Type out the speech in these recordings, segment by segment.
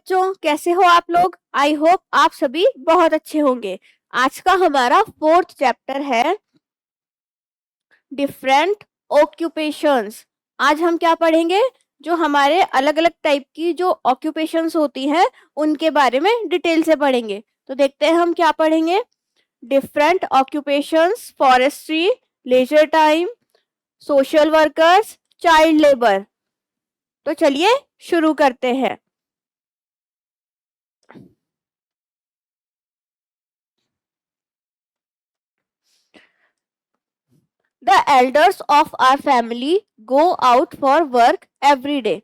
बच्चों, कैसे हो आप लोग? आई होप आप सभी बहुत अच्छे होंगे। आज का हमारा 4th चैप्टर है डिफरेंट ऑक्यूपेशंस। आज हम क्या पढ़ेंगे? जो हमारे अलग अलग टाइप की जो ऑक्यूपेशंस होती हैं उनके बारे में डिटेल से पढ़ेंगे। तो देखते हैं हम क्या पढ़ेंगे। Different occupations, forestry, leisure time, social workers, child labour. तो चलिए शुरू करते हैं। The elders of our family go out for work every day.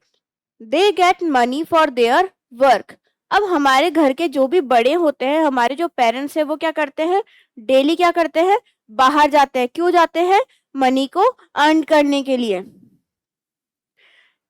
They get money for their work. अब हमारे घर के जो भी बड़े होते हैं, हमारे जो पेरेंट्स हैं, वो क्या करते हैं? डेली क्या करते हैं? बाहर जाते हैं। क्यों जाते हैं? मनी को अर्न करने के लिए।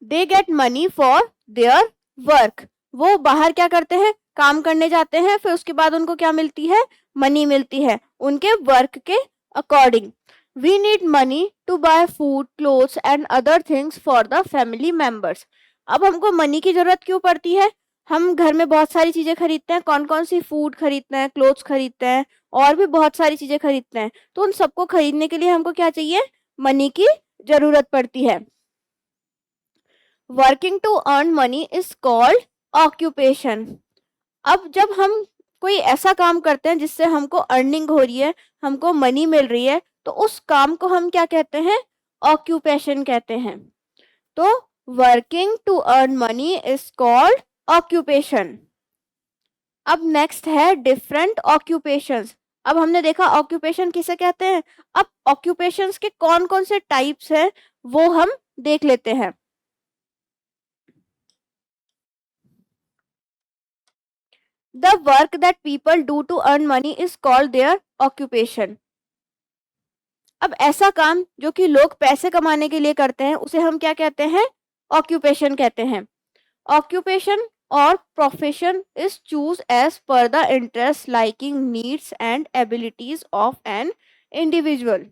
They get money for their work. वो बाहर क्या करते हैं? काम करने जाते हैं। फिर उसके बाद उनको क्या मिलती है? मनी मिलती है उनके वर्क के according. We need money to buy food, clothes and other things for the family members. अब हमको मनी की जरूरत क्यों पड़ती है? हम घर में बहुत सारी चीजें खरीदते हैं। कौन कौन सी? फूड खरीदते हैं, क्लोथ्स खरीदते हैं और भी बहुत सारी चीजें खरीदते हैं। तो उन सबको खरीदने के लिए हमको क्या चाहिए? मनी की जरूरत पड़ती है। Working to earn money is called occupation. अब जब हम कोई ऐसा काम करते हैं जिससे हमको अर्निंग हो रही है, हमको मनी मिल रही है, तो उस काम को हम क्या कहते हैं? ऑक्यूपेशन कहते हैं। तो working to earn money is called occupation. अब नेक्स्ट है डिफरेंट ऑक्यूपेशंस। अब हमने देखा ऑक्यूपेशन किसे कहते हैं। अब ऑक्यूपेशंस के कौन कौन से टाइप्स हैं वो हम देख लेते हैं। The work that people do to earn money is called their occupation. अब ऐसा काम जो कि लोग पैसे कमाने के लिए करते हैं उसे हम क्या कहते हैं? ऑक्यूपेशन कहते हैं। ऑक्यूपेशन और profession is choose as per the interest, liking, needs and abilities of an individual.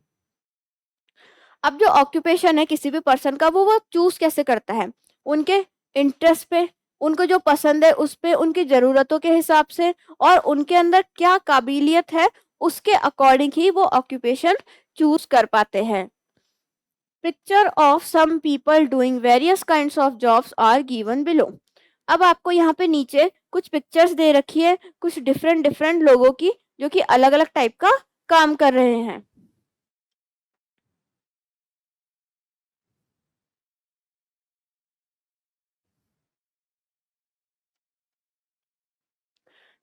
अब जो ऑक्यूपेशन है किसी भी पर्सन का, वो चूज कैसे करता है? उनके इंटरेस्ट पे, उनको जो पसंद है उस पे, उनकी जरूरतों के हिसाब से और उनके अंदर क्या काबिलियत है उसके अकॉर्डिंग ही वो ऑक्यूपेशन चूज कर पाते हैं। Picture of some people doing various kinds of jobs are given below. अब आपको यहाँ पे नीचे कुछ पिक्चर्स दे रखी है कुछ डिफरेंट डिफरेंट लोगों की जो कि अलग अलग टाइप का काम कर रहे हैं।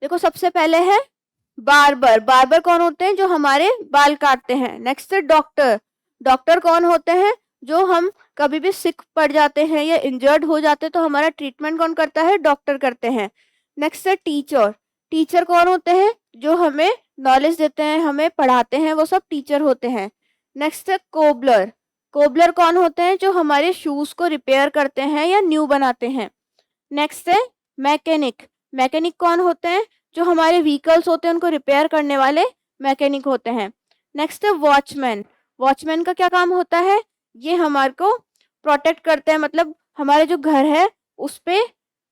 देखो, सबसे पहले है बार्बर। बार्बर कौन होते हैं? जो हमारे बाल काटते हैं। नेक्स्ट है डॉक्टर। डॉक्टर कौन होते हैं? जो हम कभी भी सिक पड़ जाते हैं या इंजर्ड हो जाते हैं तो हमारा ट्रीटमेंट कौन करता है? डॉक्टर करते हैं। नेक्स्ट है टीचर। टीचर कौन होते हैं? जो हमें नॉलेज देते हैं, हमें पढ़ाते हैं, वो सब टीचर होते हैं। नेक्स्ट है कोबलर। कोबलर कौन होते हैं? जो हमारे शूज को रिपेयर करते हैं या न्यू बनाते हैं। नेक्स्ट है मैकेनिक। मैकेनिक कौन होते हैं? जो हमारे व्हीकल्स होते हैं उनको रिपेयर करने वाले मैकेनिक होते हैं। नेक्स्ट है वॉचमैन। वॉचमैन का क्या काम होता है? ये हमारे को प्रोटेक्ट करते हैं, मतलब हमारे जो घर है उस पे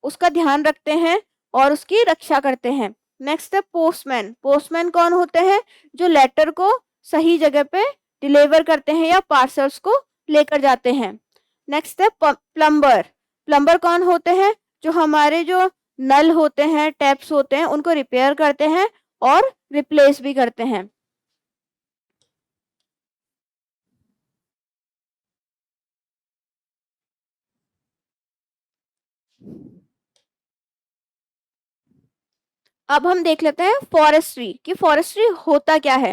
उसका ध्यान रखते हैं और उसकी रक्षा करते हैं। नेक्स्ट है पोस्टमैन। पोस्टमैन कौन होते हैं? जो लेटर को सही जगह पे डिलीवर करते हैं या पार्सल्स को लेकर जाते हैं। नेक्स्ट है प्लम्बर। प्लम्बर कौन होते हैं? जो हमारे जो नल होते हैं, टैप्स होते हैं, उनको रिपेयर करते हैं और रिप्लेस भी करते हैं। अब हम देख लेते हैं फॉरेस्ट्री कि फॉरेस्ट्री होता क्या है।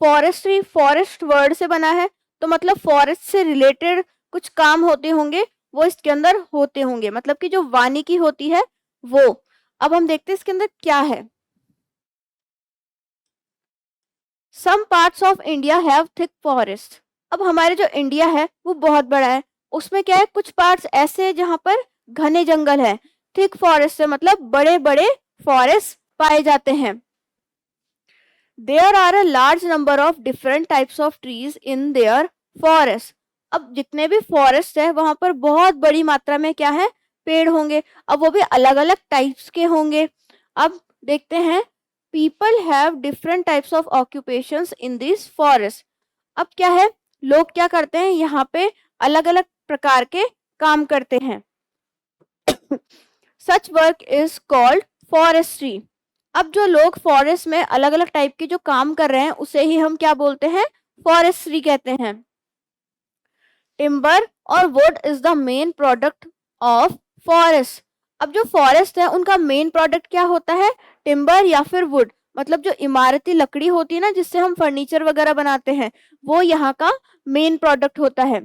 फॉरेस्ट्री फॉरेस्ट वर्ड से बना है, तो मतलब फॉरेस्ट से रिलेटेड कुछ काम होते होंगे वो इसके अंदर होते होंगे, मतलब कि जो वानिकी होती है वो। अब हम देखते हैं इसके अंदर क्या है। Some parts of India have thick forest. अब हमारे जो इंडिया है वो बहुत बड़ा है, उसमें क्या है, कुछ पार्ट्स ऐसे हैं जहां पर घने जंगल है। थिक फॉरेस्ट है मतलब बड़े बड़े फॉरेस्ट पाए जाते हैं। There are a large number of different types of trees in their forest. अब जितने भी फॉरेस्ट है वहां पर बहुत बड़ी मात्रा में क्या है? पेड़ होंगे, अब वो भी अलग अलग टाइप्स के होंगे। अब देखते हैं, people have different types of occupations in this forest. अब क्या है, लोग क्या करते हैं, यहाँ पे अलग अलग प्रकार के काम करते हैं। Such work is called forestry. अब जो लोग फॉरेस्ट में अलग अलग टाइप के जो काम कर रहे हैं उसे ही हम क्या बोलते हैं, फॉरेस्ट्री कहते हैं। टिम्बर और would is the main product of forest. अब जो फॉरेस्ट है उनका मेन प्रोडक्ट क्या होता है, टिम्बर या फिर वुड, मतलब जो इमारती लकड़ी होती है ना जिससे हम फर्नीचर वगैरह बनाते हैं, वो यहाँ का मेन प्रोडक्ट होता है।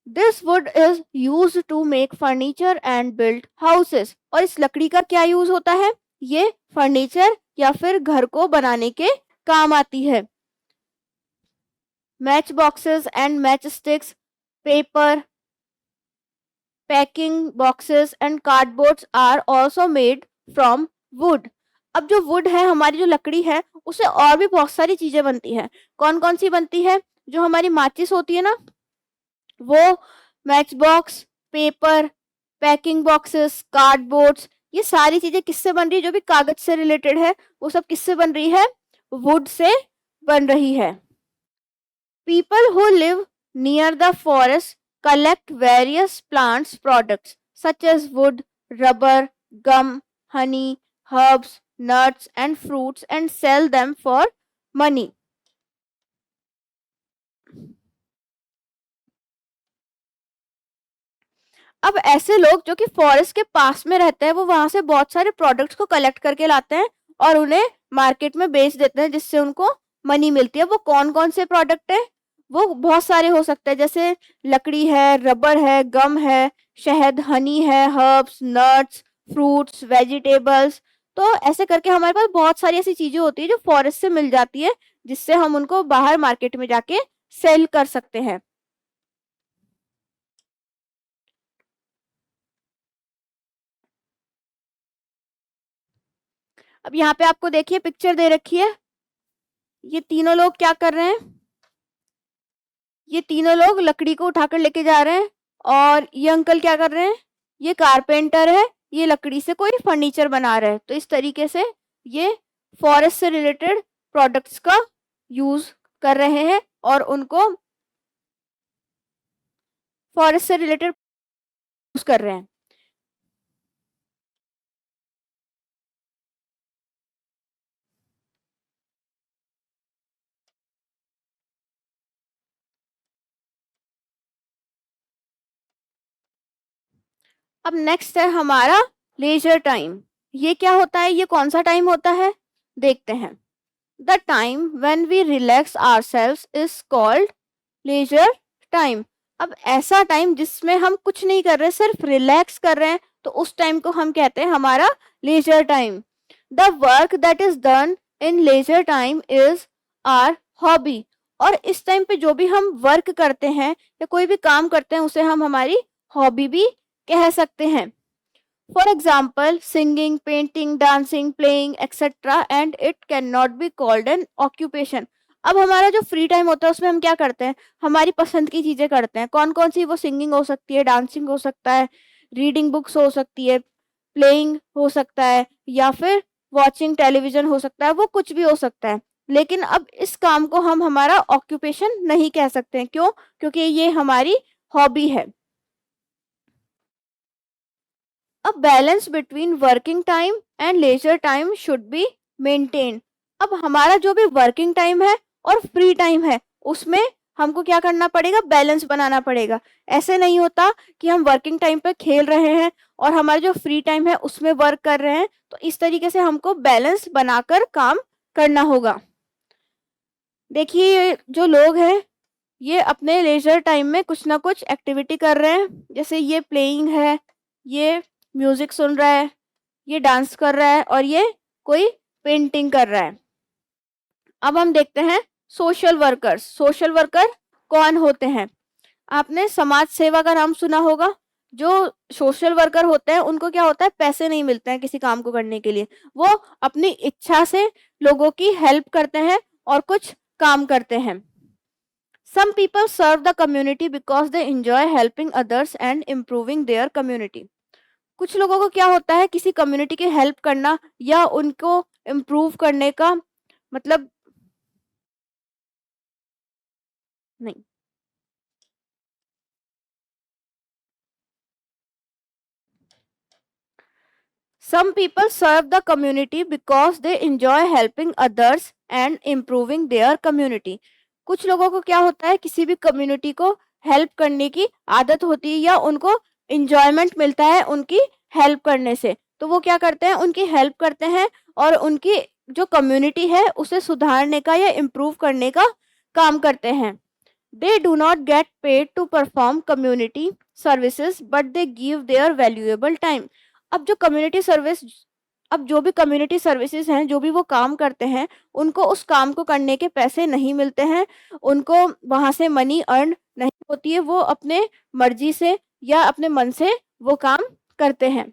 This wood is use to make furniture and build houses. और इस लकड़ी का क्या यूज होता है, ये फर्नीचर या फिर घर को बनाने के काम आती है। Match boxes and match sticks, paper, packing boxes and cardboards are also made from wood. अब जो वुड है, हमारी जो लकड़ी है, उससे और भी बहुत सारी चीजें बनती हैं। कौन कौन सी बनती है, जो हमारी माचिस होती है ना, वो match box, paper, packing boxes, cardboards, ये सारी चीजें किससे बन रही है, जो भी कागज से रिलेटेड है वो सब किससे बन रही है, वुड से बन रही है। People who live near the forest collect various plants products such as wood, rubber, gum, honey, herbs, nuts and fruits and sell them for money. अब ऐसे लोग जो कि फॉरेस्ट के पास में रहते हैं, वो वहां से बहुत सारे प्रोडक्ट्स को कलेक्ट करके लाते हैं और उन्हें मार्केट में बेच देते हैं, जिससे उनको मनी मिलती है। वो कौन कौन से प्रोडक्ट है, वो बहुत सारे हो सकते हैं, जैसे लकड़ी है, रबर है, गम है, शहद, हनी है, हर्ब्स, नट्स, फ्रूट्स, वेजिटेबल्स। तो ऐसे करके हमारे पास बहुत सारी ऐसी चीजें होती है जो फॉरेस्ट से मिल जाती है, जिससे हम उनको बाहर मार्केट में जाके सेल कर सकते हैं। अब यहाँ पे आपको देखिए पिक्चर दे रखी है, ये तीनों लोग क्या कर रहे हैं, ये तीनों लोग लकड़ी को उठाकर लेके जा रहे हैं। और ये अंकल क्या कर रहे हैं, ये कारपेंटर है, ये लकड़ी से कोई फर्नीचर बना रहे हैं। तो इस तरीके से ये फॉरेस्ट से रिलेटेड प्रोडक्ट्स का यूज कर रहे हैं और उनको फॉरेस्ट से रिलेटेड यूज कर रहे हैं। अब नेक्स्ट है हमारा लेजर टाइम। ये क्या होता है, ये कौन सा टाइम होता है, देखते हैं। The time when we relax ourselves is called leisure time. अब ऐसा टाइम जिसमें हम कुछ नहीं कर रहे, सिर्फ रिलैक्स कर रहे हैं, तो उस टाइम को हम कहते हैं हमारा leisure time. The work that is done in leisure time is our hobby. और इस टाइम पे जो भी हम वर्क करते हैं या कोई भी काम करते हैं, उसे हम हमारी हॉबी भी कह सकते हैं। For example singing, painting, dancing, playing etcetera, and it can not be called an occupation. अब हमारा जो फ्री टाइम होता है उसमें हम क्या करते हैं, हमारी पसंद की चीजें करते हैं। कौन कौन सी, वो सिंगिंग हो सकती है, डांसिंग हो सकता है, रीडिंग बुक्स हो सकती है, प्लेइंग हो सकता है, या फिर वॉचिंग टेलीविजन हो सकता है, वो कुछ भी हो सकता है। लेकिन अब इस काम को हम हमारा ऑक्यूपेशन नहीं कह सकते हैं। क्यों, क्योंकि ये हमारी हॉबी है। A balance between working time and leisure time should be maintained. अब हमारा जो भी वर्किंग टाइम है और फ्री टाइम है, उसमें हमको क्या करना पड़ेगा, बैलेंस बनाना पड़ेगा। ऐसे नहीं होता कि हम वर्किंग टाइम पे खेल रहे हैं और हमारा जो फ्री टाइम है उसमें वर्क कर रहे हैं। तो इस तरीके से हमको बैलेंस बनाकर काम करना होगा। देखिए जो लोग हैं, ये अपने लेजर टाइम में कुछ ना कुछ एक्टिविटी कर रहे हैं। जैसे ये प्लेइंग है, ये म्यूजिक सुन रहा है, ये डांस कर रहा है और ये कोई पेंटिंग कर रहा है। अब हम देखते हैं सोशल वर्कर्स। सोशल वर्कर कौन होते हैं, आपने समाज सेवा का नाम सुना होगा। जो सोशल वर्कर होते हैं उनको क्या होता है, पैसे नहीं मिलते हैं किसी काम को करने के लिए, वो अपनी इच्छा से लोगों की हेल्प करते हैं और कुछ काम करते हैं। Some people serve the community because they enjoy helping others and improving their community. कुछ लोगों को क्या होता है, किसी कम्युनिटी की हेल्प करना या उनको इम्प्रूव करने का मतलब नहीं। Some people serve the community because they enjoy helping others and improving their community. कुछ लोगों को क्या होता है, किसी भी कम्युनिटी को हेल्प करने की आदत होती है या उनको इंजॉयमेंट मिलता है उनकी हेल्प करने से, तो वो क्या करते हैं, उनकी हेल्प करते हैं और उनकी जो कम्युनिटी है उसे सुधारने का या इम्प्रूव करने का काम करते हैं। They do not get paid to perform community services, but they give their valuable time. अब जो कम्युनिटी सर्विस अब जो भी कम्युनिटी सर्विसेज हैं, जो भी वो काम करते हैं, उनको उस काम को करने के पैसे नहीं मिलते हैं, उनको वहाँ से मनी अर्न नहीं होती है, वो अपने मर्जी से या अपने मन से वो काम करते हैं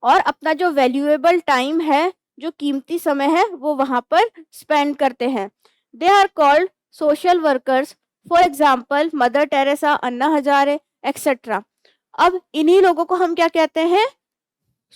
और अपना जो वैल्यूएबल टाइम है, जो कीमती समय है, वो वहाँ पर स्पेंड करते हैं। They are called social workers, for example Mother Teresa, Anna Hazare etcetera. अब इन्हीं लोगों को हम क्या कहते हैं,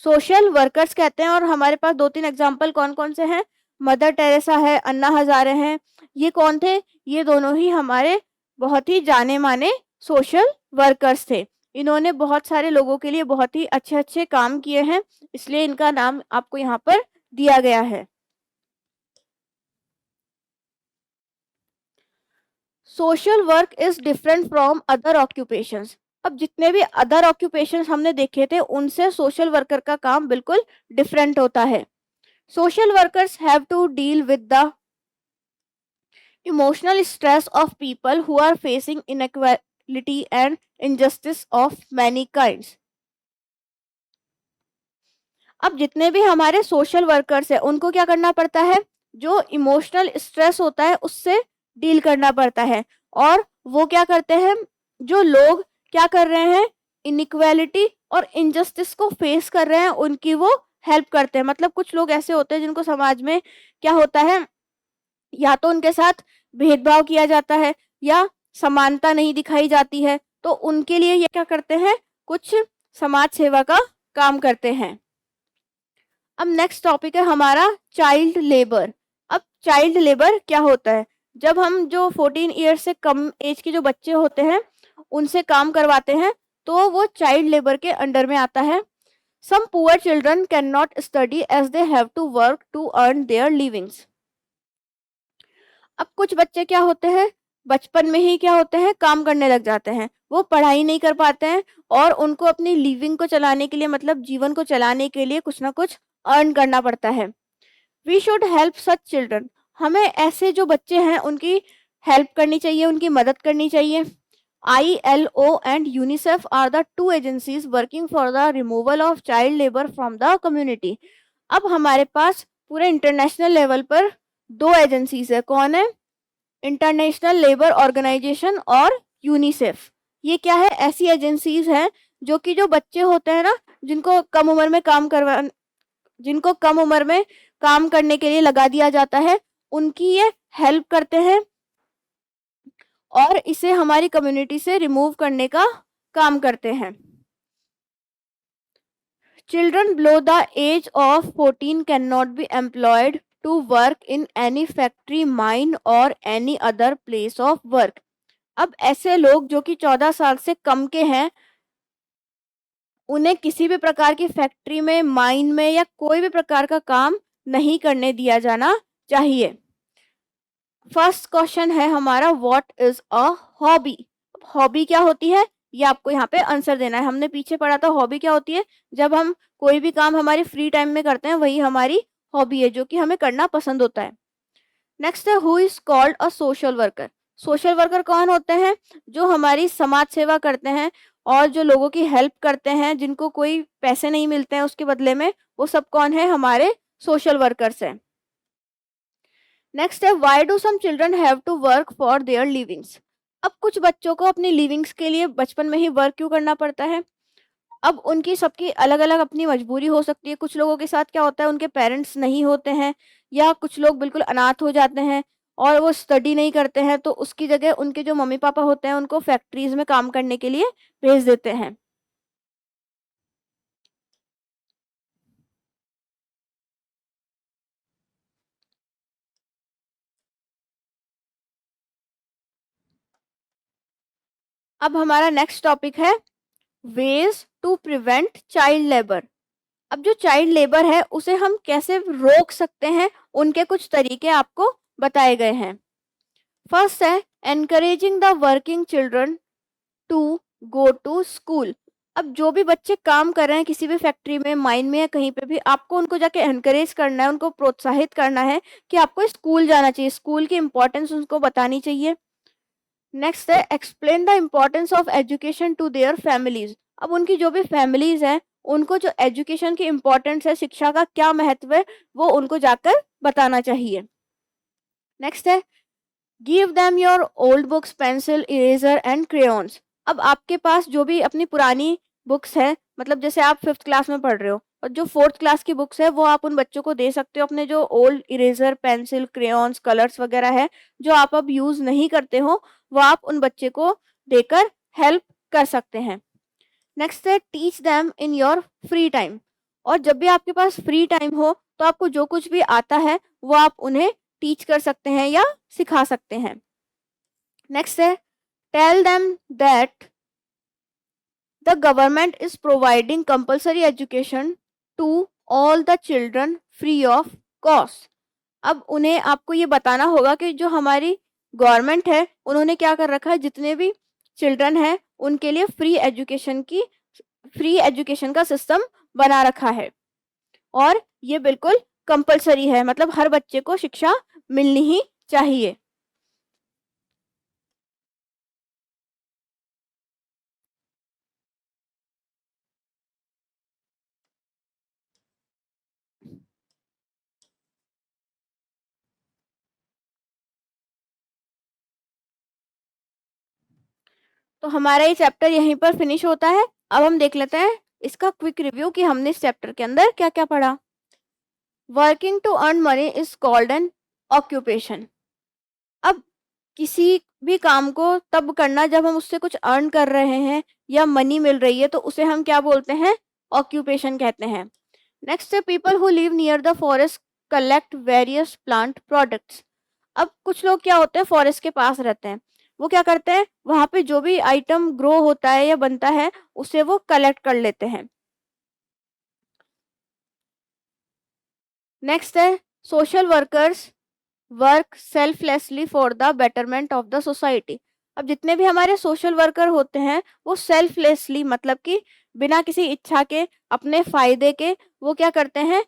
सोशल वर्कर्स कहते हैं। और हमारे पास 2-3 एग्जाम्पल कौन कौन से हैं, मदर टेरेसा है, अन्ना हजारे हैं। ये कौन थे, ये दोनों ही हमारे बहुत ही जाने माने सोशल वर्कर्स थे। इन्होंने बहुत सारे लोगों के लिए बहुत ही अच्छे अच्छे काम किए हैं, इसलिए इनका नाम आपको यहाँ पर दिया गया है। Social work is different from other occupations. अब जितने भी अदर ऑक्यूपेशंस हमने देखे थे, उनसे सोशल वर्कर का काम बिल्कुल डिफरेंट होता है। Social workers have to deal with the emotional stress of people who are facing inequality and injustice of many kinds. अब जितने भी हमारे सोशल वर्कर्स हैं, उनको क्या करना पड़ता है, जो इमोशनल स्ट्रेस होता है उससे डील करना पड़ता है। और वो क्या करते हैं, जो लोग क्या कर रहे हैं, इनइक्वालिटी और इनजस्टिस को फेस कर रहे हैं, उनकी वो हेल्प करते हैं। मतलब कुछ लोग ऐसे होते हैं जिनको समाज में क्या होता है, या तो उनके साथ भेदभाव किया जाता है या समानता नहीं दिखाई जाती है, तो उनके लिए ये क्या करते हैं, कुछ समाज सेवा का काम करते हैं। अब नेक्स्ट टॉपिक है हमारा चाइल्ड लेबर। अब चाइल्ड लेबर क्या होता है, जब हम जो 14 ईयर्स से कम एज के जो बच्चे होते हैं उनसे काम करवाते हैं, तो वो चाइल्ड लेबर के अंडर में आता है। Some poor children can not study as they have to work to earn their livings. अब कुछ बच्चे क्या होते हैं, बचपन में ही क्या होते हैं, काम करने लग जाते हैं, वो पढ़ाई नहीं कर पाते हैं और उनको अपनी लिविंग को चलाने के लिए, मतलब जीवन को चलाने के लिए कुछ ना कुछ अर्न करना पड़ता है। We should help such children. हमें ऐसे जो बच्चे हैं उनकी हेल्प करनी चाहिए, उनकी मदद करनी चाहिए। ILO and UNICEF are the 2 agencies working for the removal of child labour from the community. अब हमारे पास पूरे इंटरनेशनल लेवल पर 2 एजेंसीज है। कौन है, इंटरनेशनल लेबर ऑर्गेनाइजेशन और यूनिसेफ। ये क्या है, ऐसी एजेंसीज हैं जो कि जो बच्चे होते हैं ना, जिनको कम उम्र में काम करने के लिए लगा दिया जाता है, उनकी ये हेल्प करते हैं और इसे हमारी कम्युनिटी से रिमूव करने का काम करते हैं। Children below the age of 14 can not be employed to work in any factory, mine or any other place of work. अब ऐसे लोग जो कि 14 साल से कम के हैं, उन्हें किसी भी प्रकार की फैक्ट्री में, माइन में या कोई भी प्रकार का काम नहीं करने दिया जाना चाहिए। फर्स्ट क्वेश्चन है हमारा, what is a hobby. Hobby क्या होती है, ये आपको यहाँ पे आंसर देना है। हमने पीछे पढ़ा था हॉबी क्या होती है, जब हम कोई भी काम हमारे फ्री टाइम में करते हैं वही हमारी हॉबी है, जो कि हमें करना पसंद होता है। नेक्स्ट है, who is called a social worker. Social worker कौन होते हैं, जो हमारी समाज सेवा करते हैं और जो लोगों की हेल्प करते हैं, जिनको कोई पैसे नहीं मिलते हैं उसके बदले में, वो सब कौन है, हमारे सोशल वर्कर्स हैं। नेक्स्ट है, why do some children have to work for their livings. अब कुछ बच्चों को अपनी लिविंग्स के लिए बचपन में ही वर्क क्यों करना पड़ता है। अब उनकी सबकी अलग अलग अपनी मजबूरी हो सकती है। कुछ लोगों के साथ क्या होता है, उनके पेरेंट्स नहीं होते हैं या कुछ लोग बिल्कुल अनाथ हो जाते हैं और वो स्टडी नहीं करते हैं, तो उसकी जगह उनके जो मम्मी पापा होते हैं उनको फैक्ट्रीज में काम करने के लिए भेज देते हैं। अब हमारा नेक्स्ट टॉपिक है ways to prevent child labour. अब जो चाइल्ड लेबर है उसे हम कैसे रोक सकते हैं, उनके कुछ तरीके आपको बताए गए हैं। फर्स्ट है encouraging the working children to go to school. अब जो भी बच्चे काम कर रहे हैं किसी भी फैक्ट्री में, माइन में या कहीं पे भी, आपको उनको जाके एनकरेज करना है, उनको प्रोत्साहित करना है कि आपको स्कूल जाना चाहिए, स्कूल की इंपॉर्टेंस उनको बतानी चाहिए। नेक्स्ट है explain the importance of education to their families. अब उनकी जो भी फैमिलीज हैं उनको जो एजुकेशन की इम्पोर्टेंस है, शिक्षा का क्या महत्व है, वो उनको जाकर बताना चाहिए। नेक्स्ट है give them your old books, pencil, eraser and crayons. अब आपके पास जो भी अपनी पुरानी बुक्स हैं, मतलब जैसे आप 5th क्लास में पढ़ रहे हो और जो 4th क्लास की बुक्स है वो आप उन बच्चों को दे सकते हो। अपने जो old eraser, pencil, crayons, colours वगैरह है जो आप अब यूज नहीं करते हो, वो आप उन बच्चे को देकर हेल्प कर सकते हैं। नेक्स्ट है teach them in your free time. और जब भी आपके पास फ्री टाइम हो तो आपको जो कुछ भी आता है वो आप उन्हें टीच कर सकते हैं या सिखा सकते हैं। नेक्स्ट है tell them that the government is providing compulsory education to all the children free of cost. अब उन्हें आपको ये बताना होगा कि जो हमारी गवर्नमेंट है उन्होंने क्या कर रखा है, जितने भी चिल्ड्रन हैं उनके लिए फ्री एजुकेशन का सिस्टम बना रखा है और ये बिल्कुल कंपलसरी है, मतलब हर बच्चे को शिक्षा मिलनी ही चाहिए। तो हमारा ये चैप्टर यहीं पर फिनिश होता है। अब हम देख लेते हैं इसका क्विक रिव्यू कि हमने इस चैप्टर के अंदर क्या क्या पढ़ा। Working to earn money is called an occupation. अब किसी भी काम को तब करना जब हम उससे कुछ अर्न कर रहे हैं या मनी मिल रही है तो उसे हम क्या बोलते हैं, ऑक्यूपेशन कहते हैं। नेक्स्ट है people who live near the forest collect various plant products. अब कुछ लोग क्या होते हैं, फॉरेस्ट के पास रहते हैं, वो क्या करते हैं वहां पे जो भी आइटम ग्रो होता है या बनता है उसे वो कलेक्ट कर लेते हैं। नेक्स्ट है social workers work selflessly for the betterment of the society. अब जितने भी हमारे सोशल वर्कर होते हैं वो सेल्फलेसली, मतलब कि बिना किसी इच्छा के, अपने फायदे के, वो क्या करते हैं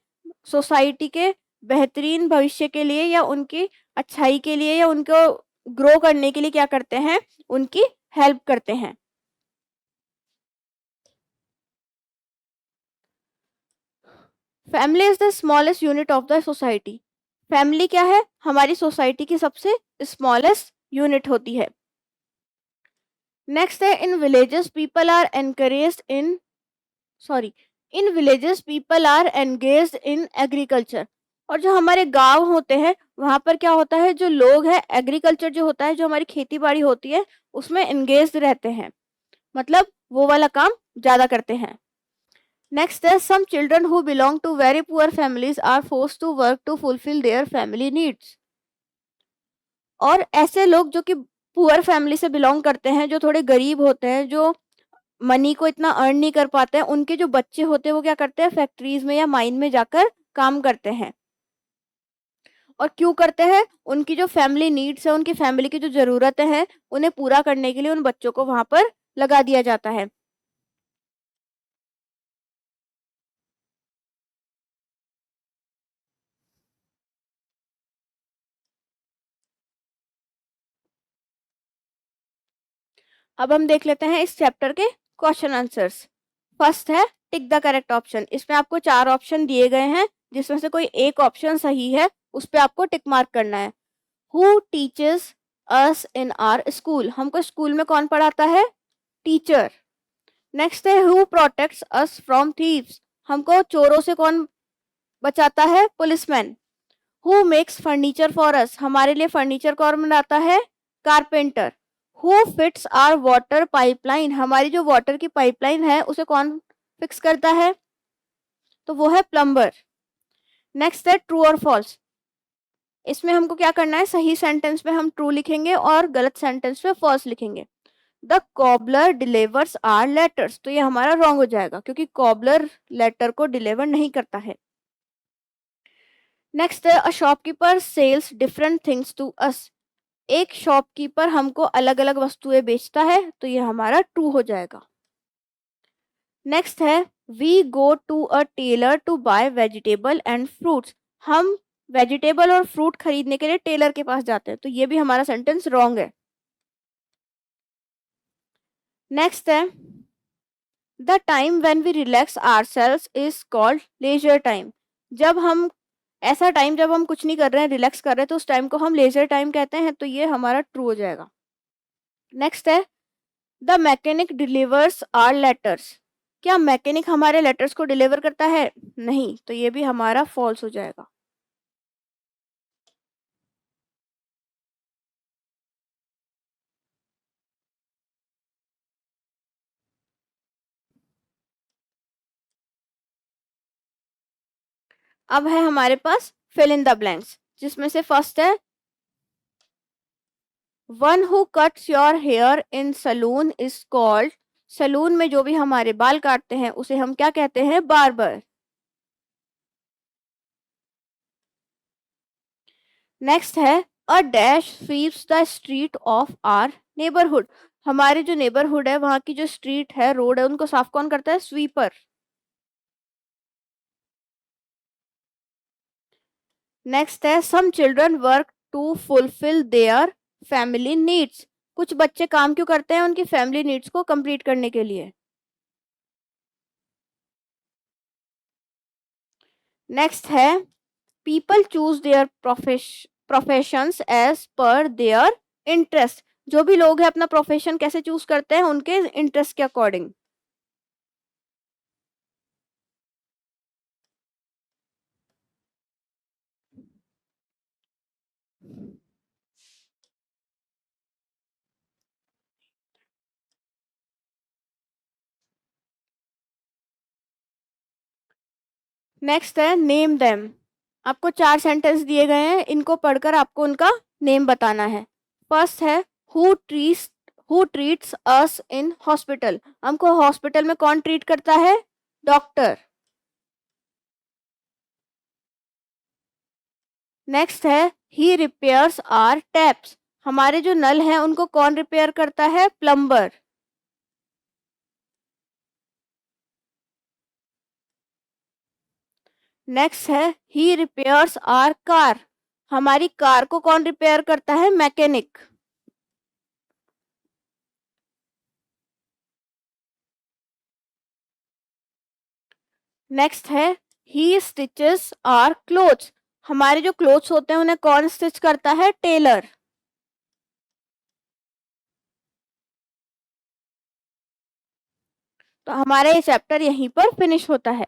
सोसाइटी के बेहतरीन भविष्य के लिए या उनकी अच्छाई के लिए या उनको ग्रो करने के लिए क्या करते हैं, उनकी हेल्प करते हैं। Family is the smallest unit of the society. Family क्या है, हमारी सोसाइटी की सबसे स्मॉलेस्ट यूनिट होती है। नेक्स्ट है in villages people are encouraged in agriculture. और जो हमारे गांव होते हैं वहां पर क्या होता है, जो लोग हैं एग्रीकल्चर जो होता है, जो हमारी खेती बाड़ी होती है उसमें एंगेज्ड रहते हैं, मतलब वो वाला काम ज्यादा करते हैं। नेक्स्ट है some children who belong to very poor families are force to work to fulfil their family needs. और ऐसे लोग जो कि पुअर फैमिली से बिलोंग करते हैं, जो थोड़े गरीब होते हैं, जो मनी को इतना अर्न नहीं कर पाते हैं, उनके जो बच्चे होते हैं वो क्या करते हैं फैक्ट्रीज में या माइन में जाकर काम करते हैं। और क्यों करते हैं, उनकी जो फैमिली नीड्स है, उनकी फैमिली की जो जरूरतें हैं उन्हें पूरा करने के लिए उन बच्चों को वहां पर लगा दिया जाता है। अब हम देख लेते हैं इस चैप्टर के क्वेश्चन आंसर्स। फर्स्ट है टिक द करेक्ट ऑप्शन। इसमें आपको 4 ऑप्शन दिए गए हैं जिसमें से कोई एक ऑप्शन सही है, उस पर आपको टिक मार्क करना है। Who teachers us in our school. हमको स्कूल में कौन पढ़ाता है, टीचर। नेक्स्ट है who protects us from thieves. हमको चोरों से कौन बचाता है, policeman. Who makes furniture for us. हमारे लिए फर्नीचर कौन बनाता है, carpenter. Who fits our water pipeline. हमारी जो वाटर की पाइपलाइन है उसे कौन फिक्स करता है, तो वो है प्लम्बर। नेक्स्ट है ट्रू और फॉल्स। इसमें हमको क्या करना है, सही सेंटेंस में हम ट्रू लिखेंगे और गलत सेंटेंस में फॉल्स लिखेंगे। The cobbler delivers our letters, तो ये हमारा रॉन्ग हो जाएगा क्योंकि कॉबलर लेटर को डिलीवर नहीं करता है। नेक्स्ट है a shopkeeper sells different things to us, एक शॉपकीपर हमको अलग अलग वस्तुएं बेचता है, तो ये हमारा ट्रू हो जाएगा। नेक्स्ट है we go to a tailor to buy vegetable and fruits, हम वेजिटेबल और फ्रूट खरीदने के लिए टेलर के पास जाते हैं, तो ये भी हमारा सेंटेंस रॉन्ग है। नेक्स्ट है the time when we relax ourselves is called leisure time, जब हम ऐसा टाइम जब हम कुछ नहीं कर रहे हैं, रिलैक्स कर रहे हैं, तो उस टाइम को हम लेजर टाइम कहते हैं, तो ये हमारा ट्रू हो जाएगा। नेक्स्ट है the mechanic delivers our letters, क्या मैकेनिक हमारे लेटर्स को डिलीवर करता है? नहीं, तो ये भी हमारा फॉल्स हो जाएगा। अब है हमारे पास फिल इन द ब्लैंक्स, जिसमें से फर्स्ट है one who cuts your hair in salon is called, salon में जो भी हमारे बाल काटते हैं उसे हम क्या कहते हैं? बार्बर। नेक्स्ट है a dash sweeps the street of are neighbourhood, हमारे जो नेबरहुड है वहां की जो स्ट्रीट है, रोड है, उनको साफ कौन करता है? स्वीपर। नेक्स्ट है some children work to fulfil their family needs, कुछ बच्चे काम क्यों करते हैं? उनकी फैमिली नीड्स को कंप्लीट करने के लिए। नेक्स्ट है people choose their professions as per their interest, जो भी लोग हैं अपना प्रोफेशन कैसे चूज करते हैं? उनके इंटरेस्ट के अकॉर्डिंग। नेक्स्ट है नेम देम, आपको 4 सेंटेंस दिए गए हैं, इनको पढ़कर आपको उनका नेम बताना है। फर्स्ट है who treats who treats us in hospital, हमको हॉस्पिटल में कौन ट्रीट करता है? डॉक्टर। नेक्स्ट है ही रिपेयर्स आर टैप्स, हमारे जो नल हैं उनको कौन रिपेयर करता है? प्लम्बर। नेक्स्ट है ही रिपेयर्स आर कार, हमारी कार को कौन रिपेयर करता है? मैकेनिक। नेक्स्ट है ही स्टिचेस आर क्लोथ्स, हमारे जो क्लोथ्स होते हैं उन्हें कौन स्टिच करता है? टेलर। तो हमारा ये चैप्टर यहीं पर फिनिश होता है।